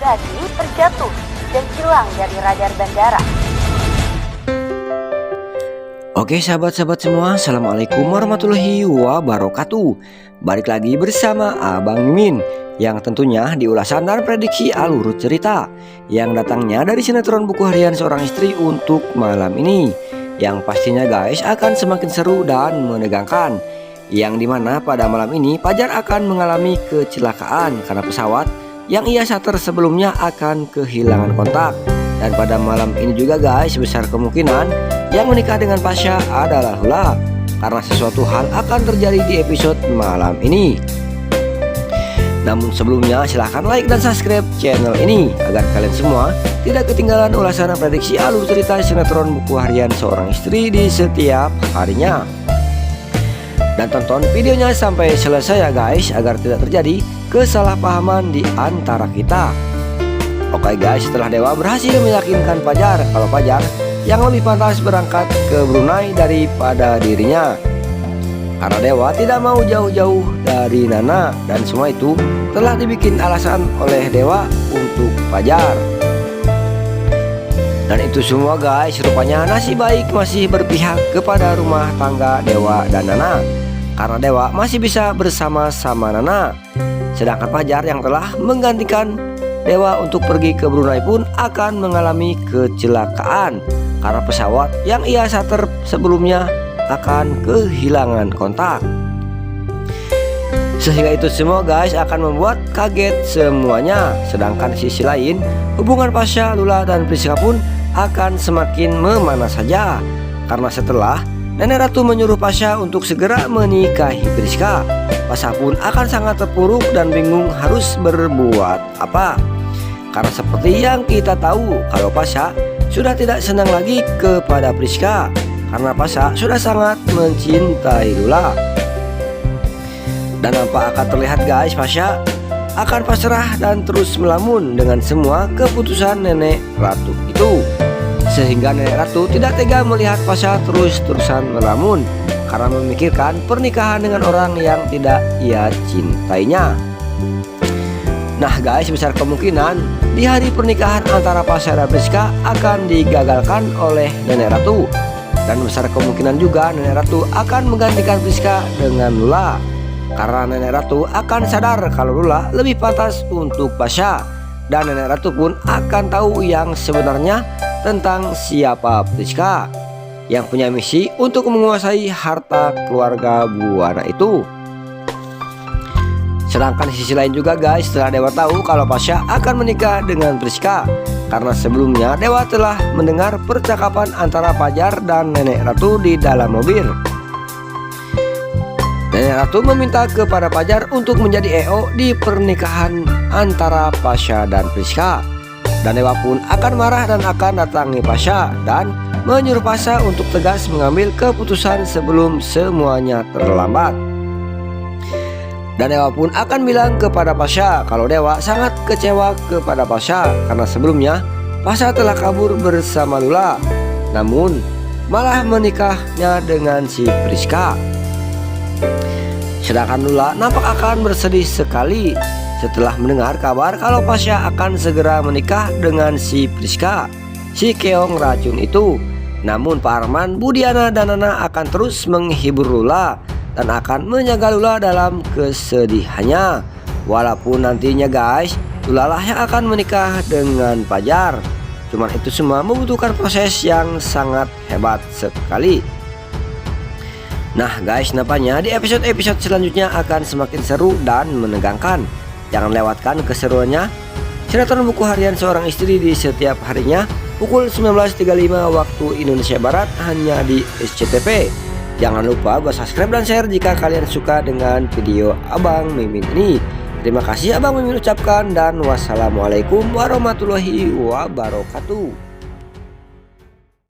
Gagi terjatuh dan hilang dari radar bandara. Oke sahabat-sahabat semua, Assalamualaikum warahmatullahi wabarakatuh. Balik lagi bersama Abang Mimin, yang tentunya di ulasan dan prediksi alur cerita yang datangnya dari sinetron Buku Harian Seorang Istri untuk malam ini, yang pastinya guys akan semakin seru dan menegangkan. Yang dimana pada malam ini Fajar akan mengalami kecelakaan karena pesawat yang ia charter sebelumnya akan kehilangan kontak. Dan pada malam ini juga guys, besar kemungkinan yang menikah dengan Pasha adalah Lula, karena sesuatu hal akan terjadi di episode malam ini. Namun sebelumnya silahkan like dan subscribe channel ini agar kalian semua tidak ketinggalan ulasan prediksi alur cerita sinetron Buku Harian Seorang Istri di setiap harinya. Dan tonton videonya sampai selesai ya guys, agar tidak terjadi kesalahpahaman di antara kita. Oke guys, setelah Dewa berhasil meyakinkan Fajar kalau Fajar yang lebih pantas berangkat ke Brunei daripada dirinya, karena Dewa tidak mau jauh-jauh dari Nana, dan semua itu telah dibikin alasan oleh Dewa untuk Fajar. Dan itu semua guys, rupanya nasib baik masih berpihak kepada rumah tangga Dewa dan Nana, karena Dewa masih bisa bersama-sama Nana. Sedangkan Fajar yang telah menggantikan Dewa untuk pergi ke Brunei pun akan mengalami kecelakaan karena pesawat yang ia charter sebelumnya akan kehilangan kontak. Sehingga itu semua guys akan membuat kaget semuanya. Sedangkan di sisi lain, hubungan Pasha, Lula, dan Priska pun akan semakin memanas saja, karena setelah Nenek Ratu menyuruh Pasha untuk segera menikahi Priska, Pasha pun akan sangat terpuruk dan bingung harus berbuat apa. Karena seperti yang kita tahu kalau Pasha sudah tidak senang lagi kepada Priska, karena Pasha sudah sangat mencintai Lula. Dan apa akan terlihat guys, Pasha akan pasrah dan terus melamun dengan semua keputusan Nenek Ratu itu. Sehingga Nenek Ratu tidak tega melihat Pasha terus-terusan melamun karena memikirkan pernikahan dengan orang yang tidak ia cintainya. Nah guys, besar kemungkinan di hari pernikahan antara Pasha dan Priska akan digagalkan oleh Nenek Ratu. Dan besar kemungkinan juga Nenek Ratu akan menggantikan Priska dengan Lula, karena Nenek Ratu akan sadar kalau Lula lebih pantas untuk Pasha. Dan Nenek Ratu pun akan tahu yang sebenarnya tentang siapa Priska, yang punya misi untuk menguasai harta keluarga Buana itu. Sedangkan di sisi lain juga guys, setelah Dewa tahu kalau Pasha akan menikah dengan Priska, karena sebelumnya Dewa telah mendengar percakapan antara Fajar dan Nenek Ratu di dalam mobil. Nenek Ratu meminta kepada Fajar untuk menjadi EO di pernikahan antara Pasha dan Priska. Dan Dewa pun akan marah dan akan datangi Pasha dan menyuruh Pasha untuk tegas mengambil keputusan sebelum semuanya terlambat. Dan Dewa pun akan bilang kepada Pasha kalau Dewa sangat kecewa kepada Pasha karena sebelumnya Pasha telah kabur bersama Lula, namun malah menikahnya dengan si Priska. Sedangkan Lula nampak akan bersedih sekali setelah mendengar kabar kalau Pasha akan segera menikah dengan si Priska, si keong racun itu. Namun Pak Arman, Budiana, dan Nana akan terus menghibur Lula dan akan menjaga Lula dalam kesedihannya. Walaupun nantinya guys, Lula lah yang akan menikah dengan Fajar. Cuman itu semua membutuhkan proses yang sangat hebat sekali. Nah guys, nampaknya di episode-episode selanjutnya akan semakin seru dan menegangkan. Jangan lewatkan keseruannya sinetron Buku Harian Seorang Istri di setiap harinya pukul 19.35 waktu Indonesia Barat hanya di SCTV. Jangan lupa buat subscribe dan share jika kalian suka dengan video Abang Mimin ini. Terima kasih Abang Mimin ucapkan, dan wassalamualaikum warahmatullahi wabarakatuh.